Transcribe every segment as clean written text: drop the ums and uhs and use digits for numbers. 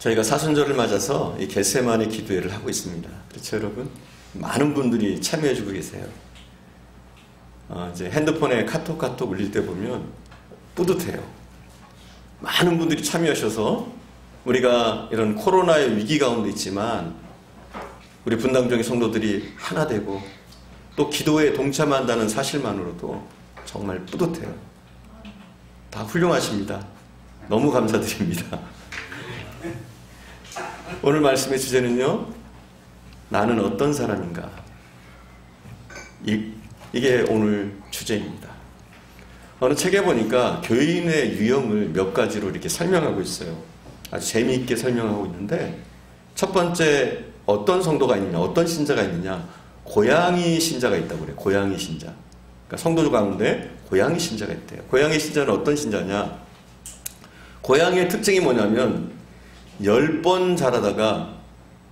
저희가 사순절을 맞아서 이 겟세마네 기도회를 하고 있습니다. 그렇죠, 여러분? 많은 분들이 참여해주고 계세요. 이제 핸드폰에 카톡 울릴 때 보면 뿌듯해요. 많은 분들이 참여하셔서 우리가 이런 코로나의 위기 가운데 있지만 우리 분당정의 성도들이 하나 되고 또 기도에 동참한다는 사실만으로도 정말 뿌듯해요. 다 훌륭하십니다. 너무 감사드립니다. 오늘 말씀의 주제는요, 나는 어떤 사람인가? 이게 오늘 주제입니다. 어느 책에 보니까 교인의 유형을 몇 가지로 이렇게 설명하고 있어요. 아주 재미있게 설명하고 있는데, 첫 번째 어떤 성도가 있느냐, 어떤 신자가 있느냐, 고양이 신자가 있다고 그래요. 고양이 신자. 그러니까 성도 가운데 고양이 신자가 있대요. 고양이 신자는 어떤 신자냐? 고양이의 특징이 뭐냐면 10번 잘하다가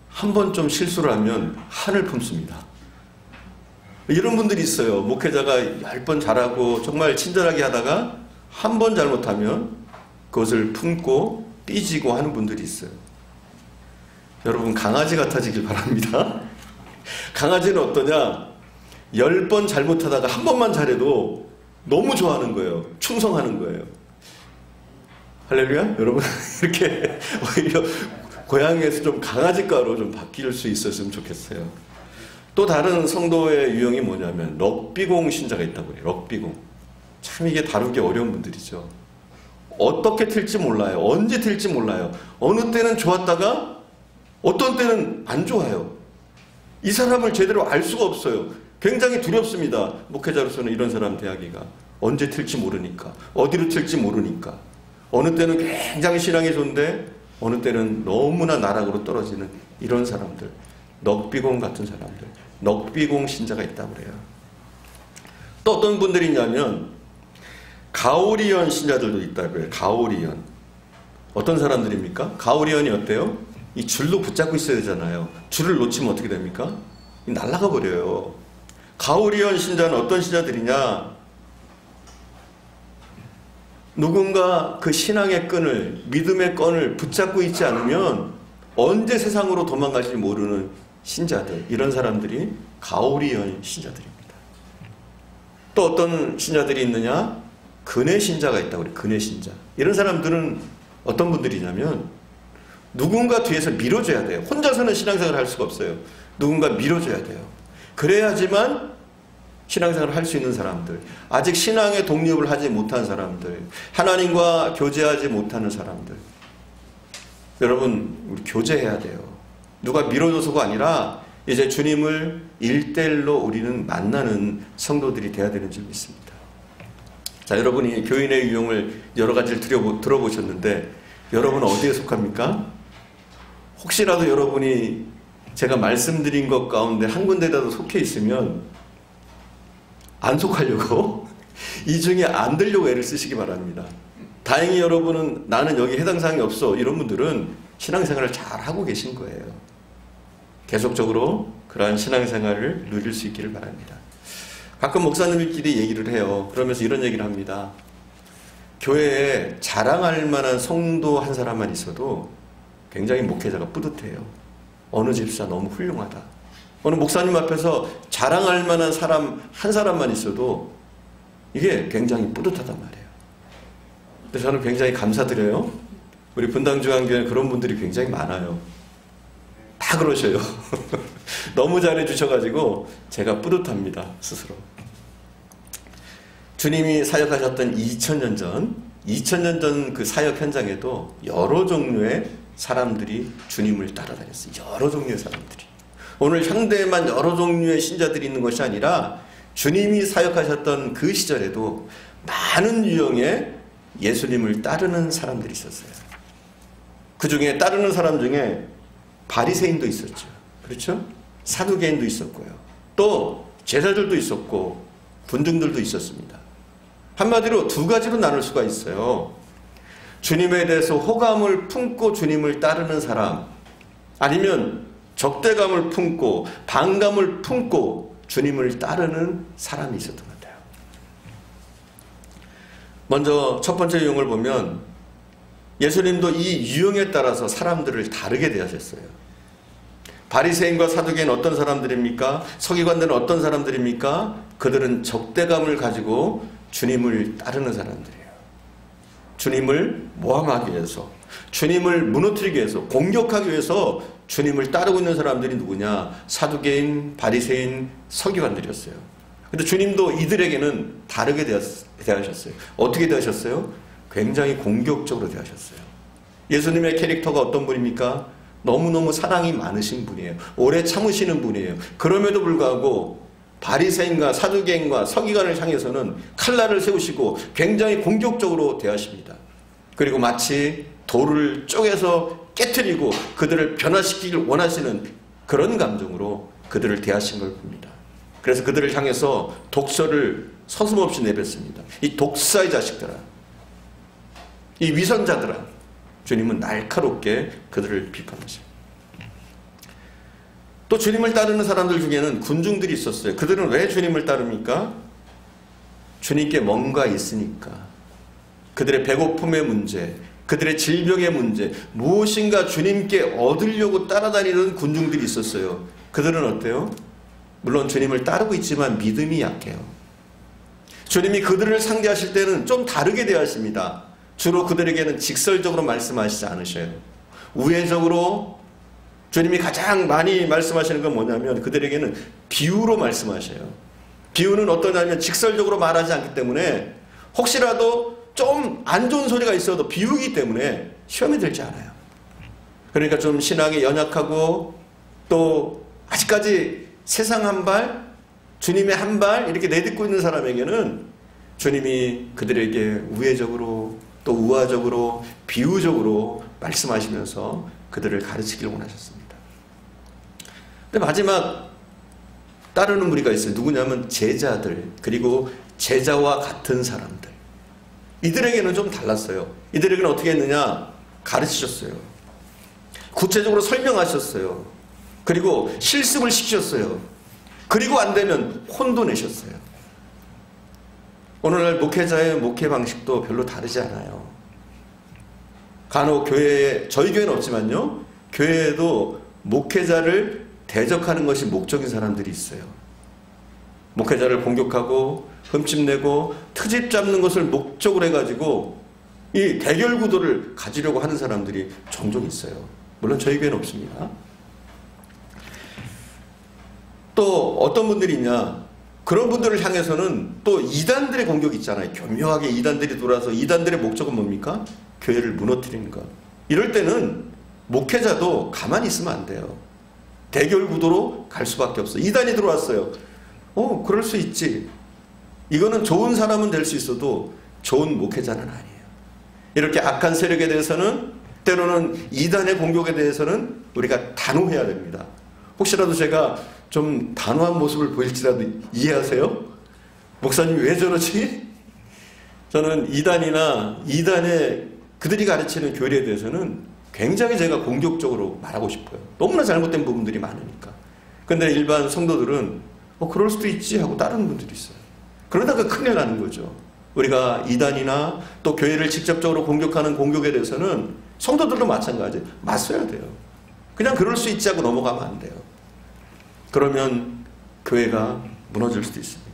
한 번 좀 실수를 하면 한을 품습니다. 이런 분들이 있어요. 목회자가 10번 잘하고 정말 친절하게 하다가 한 번 잘못하면 그것을 품고 삐지고 하는 분들이 있어요. 여러분, 강아지 같아지길 바랍니다. 강아지는 어떠냐? 10번 잘못하다가 한 번만 잘해도 너무 좋아하는 거예요. 충성하는 거예요. 할렐루야? 여러분, 이렇게 오히려 고양이에서 좀 강아지과로 좀 바뀔 수 있었으면 좋겠어요. 또 다른 성도의 유형이 뭐냐면 럭비공 신자가 있다고 해요. 럭비공. 참 이게 다루기 어려운 분들이죠. 어떻게 튈지 몰라요. 언제 튈지 몰라요. 어느 때는 좋았다가 어떤 때는 안 좋아요. 이 사람을 제대로 알 수가 없어요. 굉장히 두렵습니다. 목회자로서는 이런 사람 대하기가. 언제 튈지 모르니까. 어디로 튈지 모르니까. 어느 때는 굉장히 신앙이 좋은데 어느 때는 너무나 나락으로 떨어지는 이런 사람들. 럭비공 같은 사람들. 럭비공 신자가 있다고 그래요. 또 어떤 분들이 있냐면 가오리언 신자들도 있다고 해요. 가오리언. 어떤 사람들입니까? 가오리언이 어때요? 이 줄로 붙잡고 있어야 되잖아요. 줄을 놓치면 어떻게 됩니까? 날아가 버려요. 가오리언 신자는 어떤 신자들이냐? 누군가 그 신앙의 끈을, 믿음의 끈을 붙잡고 있지 않으면 언제 세상으로 도망갈지 모르는 신자들, 이런 사람들이 가오리언 신자들입니다. 또 어떤 신자들이 있느냐? 근혜 신자가 있다고 그래요. 근혜 신자. 이런 사람들은 어떤 분들이냐면 누군가 뒤에서 밀어줘야 돼요. 혼자서는 신앙생활을 할 수가 없어요. 누군가 밀어줘야 돼요. 그래야지만 신앙생활을 할 수 있는 사람들, 아직 신앙의 독립을 하지 못한 사람들, 하나님과 교제하지 못하는 사람들. 여러분, 우리 교제해야 돼요. 누가 밀어줘서가 아니라 이제 주님을 1대1로 우리는 만나는 성도들이 돼야 되는 줄 믿습니다. 자, 여러분이 교인의 유형을 여러 가지를 들어보셨는데 여러분은 어디에 속합니까? 혹시라도 여러분이 제가 말씀드린 것 가운데 한 군데라도 속해 있으면 안 속하려고 이 중에 안 들려고 애를 쓰시기 바랍니다. 다행히 여러분은 나는 여기 해당 사항이 없어, 이런 분들은 신앙생활을 잘 하고 계신 거예요. 계속적으로 그러한 신앙생활을 누릴 수 있기를 바랍니다. 가끔 목사님들끼리 얘기를 해요. 그러면서 이런 얘기를 합니다. 교회에 자랑할 만한 성도 한 사람만 있어도 굉장히 목회자가 뿌듯해요. 어느 집사 너무 훌륭하다. 어느 목사님 앞에서 자랑할 만한 사람 한 사람만 있어도 이게 굉장히 뿌듯하단 말이에요. 그래서 저는 굉장히 감사드려요. 우리 분당중앙교회는 그런 분들이 굉장히 많아요. 다 그러셔요. 너무 잘해주셔가지고 제가 뿌듯합니다, 스스로. 주님이 사역하셨던 2000년 전 그 사역 현장에도 여러 종류의 사람들이 주님을 따라다녔어요. 여러 종류의 사람들이. 오늘 향대에만 여러 종류의 신자들이 있는 것이 아니라 주님이 사역하셨던 그 시절에도 많은 유형의 예수님을 따르는 사람들이 있었어요. 그 중에 따르는 사람 중에 바리새인도 있었죠. 그렇죠? 사두개인도 있었고요. 또 제사들도 있었고 분중들도 있었습니다. 한마디로 두 가지로 나눌 수가 있어요. 주님에 대해서 호감을 품고 주님을 따르는 사람, 아니면 적대감을 품고 반감을 품고 주님을 따르는 사람이 있었던 것 같아요. 먼저 첫 번째 유형을 보면 예수님도 이 유형에 따라서 사람들을 다르게 대하셨어요. 바리새인과 사두개인은 어떤 사람들입니까? 서기관들은 어떤 사람들입니까? 그들은 적대감을 가지고 주님을 따르는 사람들이에요. 주님을 모함하기 위해서, 주님을 무너뜨리기 위해서, 공격하기 위해서 주님을 따르고 있는 사람들이 누구냐? 사두개인, 바리새인, 서기관들이었어요. 근데 주님도 이들에게는 다르게 대하셨어요. 어떻게 대하셨어요? 굉장히 공격적으로 대하셨어요. 예수님의 캐릭터가 어떤 분입니까? 너무너무 사랑이 많으신 분이에요. 오래 참으시는 분이에요. 그럼에도 불구하고 바리새인과 사두개인과 서기관을 향해서는 칼날을 세우시고 굉장히 공격적으로 대하십니다. 그리고 마치 돌을 쪼개서 깨트리고 그들을 변화시키길 원하시는 그런 감정으로 그들을 대하신 걸 봅니다. 그래서 그들을 향해서 독설을 서슴없이 내뱉습니다. 이 독사의 자식들아, 이 위선자들아, 주님은 날카롭게 그들을 비판하십니다. 또 주님을 따르는 사람들 중에는 군중들이 있었어요. 그들은 왜 주님을 따릅니까? 주님께 뭔가 있으니까. 그들의 배고픔의 문제, 그들의 질병의 문제, 무엇인가 주님께 얻으려고 따라다니는 군중들이 있었어요. 그들은 어때요? 물론 주님을 따르고 있지만 믿음이 약해요. 주님이 그들을 상대하실 때는 좀 다르게 대하십니다. 주로 그들에게는 직설적으로 말씀하시지 않으셔요. 우회적으로 주님이 가장 많이 말씀하시는 건 뭐냐면 그들에게는 비유로 말씀하셔요. 비유는 어떠냐면 직설적으로 말하지 않기 때문에 혹시라도 좀 안 좋은 소리가 있어도 비유이기 때문에 시험에 들지 않아요. 그러니까 좀 신앙이 연약하고 또 아직까지 세상 한 발, 주님의 한 발 이렇게 내딛고 있는 사람에게는 주님이 그들에게 우회적으로 또 우화적으로 비유적으로 말씀하시면서 그들을 가르치길 원하셨습니다. 근데 마지막 따르는 무리가 있어요. 누구냐면 제자들, 그리고 제자와 같은 사람들. 이들에게는 좀 달랐어요. 이들에게는 어떻게 했느냐? 가르치셨어요. 구체적으로 설명하셨어요. 그리고 실습을 시키셨어요. 그리고 안 되면 혼도 내셨어요. 오늘날 목회자의 목회 방식도 별로 다르지 않아요. 간혹 교회에, 저희 교회는 없지만요, 교회에도 목회자를 대적하는 것이 목적인 사람들이 있어요. 목회자를 공격하고 흠집내고 트집 잡는 것을 목적으로 해가지고 이 대결 구도를 가지려고 하는 사람들이 종종 있어요. 물론 저희 교회는 없습니다. 또 어떤 분들이 있냐, 그런 분들을 향해서는 또 이단들의 공격이 있잖아요. 교묘하게 이단들이 돌아서 이단들의 목적은 뭡니까? 교회를 무너뜨리는 것. 이럴 때는 목회자도 가만히 있으면 안 돼요. 대결 구도로 갈 수밖에 없어요. 이단이 들어왔어요. 그럴 수 있지. 이거는 좋은 사람은 될 수 있어도 좋은 목회자는 아니에요. 이렇게 악한 세력에 대해서는, 때로는 이단의 공격에 대해서는 우리가 단호해야 됩니다. 혹시라도 제가 좀 단호한 모습을 보일지라도 이해하세요? 목사님이 왜 저러지? 저는 이단이나 이단의 그들이 가르치는 교리에 대해서는 굉장히 제가 공격적으로 말하고 싶어요. 너무나 잘못된 부분들이 많으니까. 근데 일반 성도들은 그럴 수도 있지 하고 따르는 분들이 있어요. 그러다가 큰일 나는 거죠. 우리가 이단이나 또 교회를 직접적으로 공격하는 공격에 대해서는 성도들도 마찬가지 맞서야 돼요. 그냥 그럴 수 있지 하고 넘어가면 안 돼요. 그러면 교회가 무너질 수도 있습니다.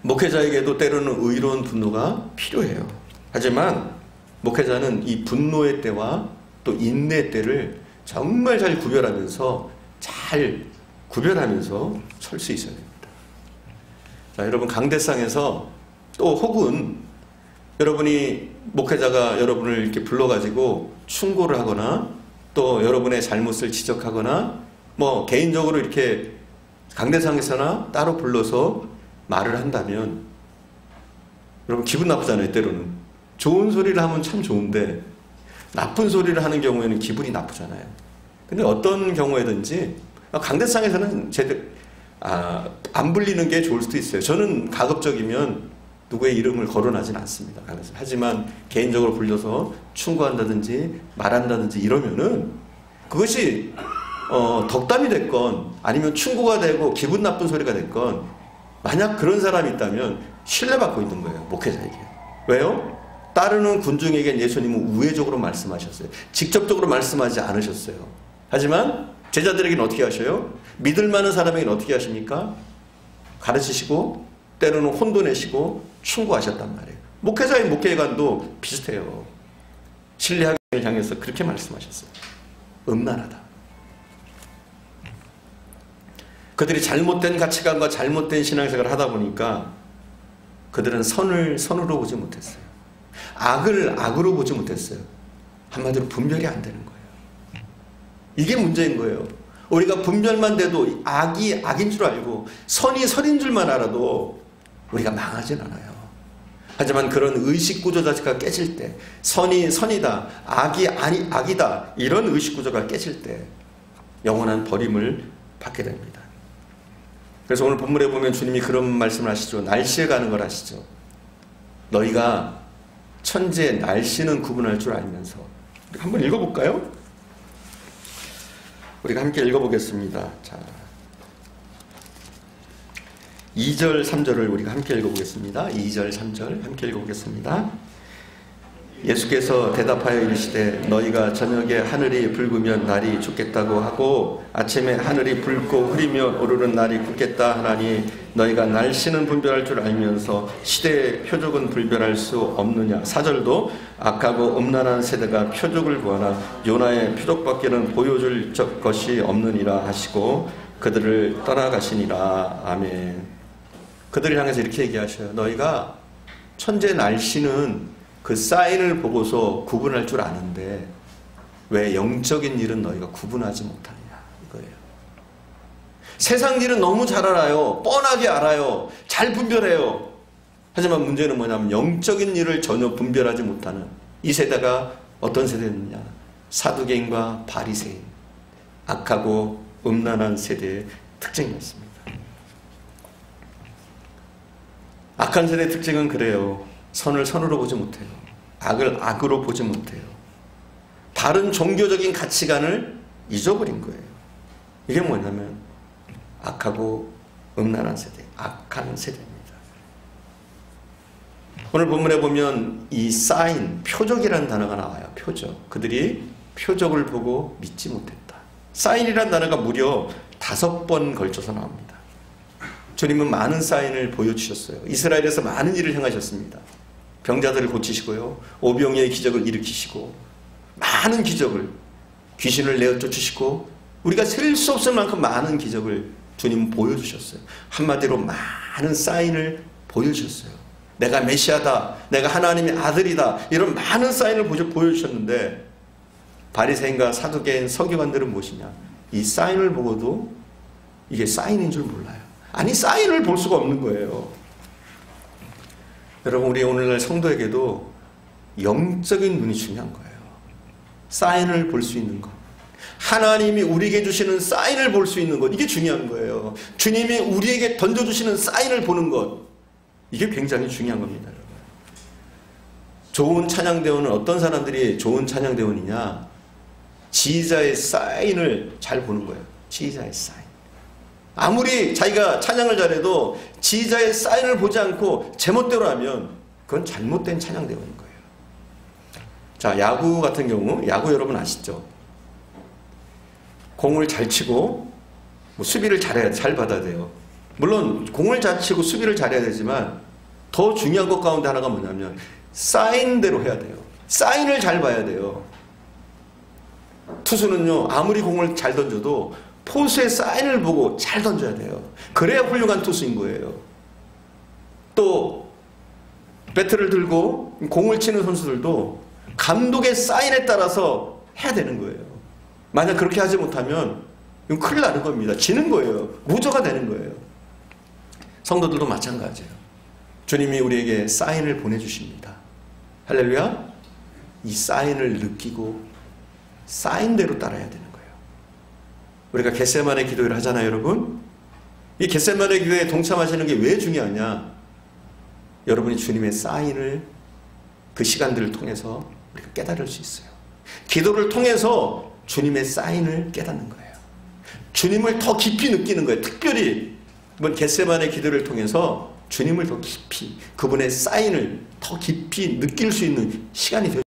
목회자에게도 때로는 의로운 분노가 필요해요. 하지만 목회자는 이 분노의 때와 또 인내의 때를 정말 잘 구별하면서 설 수 있어야 됩니다. 자, 여러분, 강대상에서 또 혹은 여러분이 목회자가 여러분을 이렇게 불러가지고 충고를 하거나 또 여러분의 잘못을 지적하거나 뭐 개인적으로 이렇게 강대상에서나 따로 불러서 말을 한다면 여러분 기분 나쁘잖아요. 때로는 좋은 소리를 하면 참 좋은데 나쁜 소리를 하는 경우에는 기분이 나쁘잖아요. 근데 어떤 경우에든지 강대상에서는 안 불리는 게 좋을 수도 있어요. 저는 가급적이면 누구의 이름을 거론하지는 않습니다. 하지만 개인적으로 불려서 충고한다든지 말한다든지 이러면은 그것이 덕담이 됐건 아니면 충고가 되고 기분 나쁜 소리가 됐건 만약 그런 사람이 있다면 신뢰받고 있는 거예요. 목회자에게. 왜요? 따르는 군중에겐 예수님은 우회적으로 말씀하셨어요. 직접적으로 말씀하지 않으셨어요. 하지만 제자들에게는 어떻게 하셔요? 믿을 만한 사람에게는 어떻게 하십니까? 가르치시고 때로는 혼도 내시고 충고하셨단 말이에요. 목회자의 목회관도 비슷해요. 신뢰하기를 향해서 그렇게 말씀하셨어요. 음란하다. 그들이 잘못된 가치관과 잘못된 신앙생활을 하다 보니까 그들은 선을 선으로 보지 못했어요. 악을 악으로 보지 못했어요. 한마디로 분별이 안 되는 거예요. 이게 문제인 거예요. 우리가 분별만 돼도 악이 악인 줄 알고 선이 선인 줄만 알아도 우리가 망하진 않아요. 하지만 그런 의식구조 자체가 깨질 때, 선이 선이다, 악이 아니 악이다, 이런 의식구조가 깨질 때 영원한 버림을 받게 됩니다. 그래서 오늘 본문에 보면 주님이 그런 말씀을 하시죠. 날씨에 가는 걸 하시죠. 너희가 천재 날씨는 구분할 줄 알면서. 한번 읽어볼까요? 우리가 함께 읽어보겠습니다. 자, 2절 3절을 우리가 함께 읽어보겠습니다. 2절 3절 함께 읽어보겠습니다. 예수께서 대답하여 이르시되 너희가 저녁에 하늘이 붉으면 날이 춥겠다고 하고 아침에 하늘이 붉고 흐리면 오르는 날이 굳겠다 하나니 너희가 날씨는 분별할 줄 알면서 시대의 표적은 분별할 수 없느냐. 4절도 악하고 음란한 세대가 표적을 구하나 요나의 표적밖에는 보여줄 것이 없느니라 하시고 그들을 떠나가시니라. 아멘. 그들을 향해서 이렇게 얘기하셔요. 너희가 천재 날씨는 그 사인을 보고서 구분할 줄 아는데 왜 영적인 일은 너희가 구분하지 못하느냐 이거예요. 세상 일은 너무 잘 알아요. 뻔하게 알아요. 잘 분별해요. 하지만 문제는 뭐냐면 영적인 일을 전혀 분별하지 못하는 이 세대가 어떤 세대였느냐. 사두개인과 바리새인, 악하고 음란한 세대의 특징이었습니다. 악한 세대의 특징은 그래요. 선을 선으로 보지 못해요. 악을 악으로 보지 못해요. 다른 종교적인 가치관을 잊어버린 거예요. 이게 뭐냐면 악하고 음란한 세대, 악한 세대입니다. 오늘 본문에 보면 이 사인, 표적이라는 단어가 나와요. 표적. 그들이 표적을 보고 믿지 못했다. 사인이라는 단어가 무려 5번 걸쳐서 나옵니다. 주님은 많은 사인을 보여주셨어요. 이스라엘에서 많은 일을 행하셨습니다. 병자들을 고치시고요. 오병이의 기적을 일으키시고 많은 기적을, 귀신을 내어 쫓으시고 우리가 셀 수 없을 만큼 많은 기적을 주님은 보여주셨어요. 한마디로 많은 사인을 보여주셨어요. 내가 메시아다, 내가 하나님의 아들이다, 이런 많은 사인을 보여주셨는데 바리새인과 사두개인 서기관들은 무엇이냐? 이 사인을 보고도 이게 사인인 줄 몰라요. 아니 사인을 볼 수가 없는 거예요. 여러분 우리 오늘날 성도에게도 영적인 눈이 중요한 거예요. 사인을 볼 수 있는 것, 하나님이 우리에게 주시는 사인을 볼 수 있는 것, 이게 중요한 거예요. 주님이 우리에게 던져주시는 사인을 보는 것, 이게 굉장히 중요한 겁니다. 여러분. 좋은 찬양대원은 어떤 사람들이 좋은 찬양대원이냐? 지휘자의 사인을 잘 보는 거예요. 지휘자의 사인. 아무리 자기가 찬양을 잘해도 지휘자의 사인을 보지 않고 제멋대로 하면 그건 잘못된 찬양대원인 거예요. 자, 야구 같은 경우, 야구 여러분 아시죠? 공을 잘 치고 수비를 잘해야, 잘 받아야 돼요. 물론 공을 잘 치고 수비를 잘해야 되지만 더 중요한 것 가운데 하나가 뭐냐면 사인대로 해야 돼요. 사인을 잘 봐야 돼요. 투수는요 아무리 공을 잘 던져도 포수의 사인을 보고 잘 던져야 돼요. 그래야 훌륭한 투수인 거예요. 또 배트를 들고 공을 치는 선수들도 감독의 사인에 따라서 해야 되는 거예요. 만약 그렇게 하지 못하면 이건 큰일 나는 겁니다. 지는 거예요. 무저가 되는 거예요. 성도들도 마찬가지예요. 주님이 우리에게 사인을 보내주십니다. 할렐루야. 이 사인을 느끼고 사인대로 따라야 되는 거예요. 우리가 겟세마네 기도를 하잖아요, 여러분. 이 겟세마네 기도에 동참하시는 게 왜 중요하냐? 여러분이 주님의 사인을 그 시간들을 통해서 우리가 깨달을 수 있어요. 기도를 통해서 주님의 사인을 깨닫는 거예요. 주님을 더 깊이 느끼는 거예요. 특별히 이번 겟세마네 기도를 통해서 주님을 더 깊이, 그분의 사인을 더 깊이 느낄 수 있는 시간이 되죠.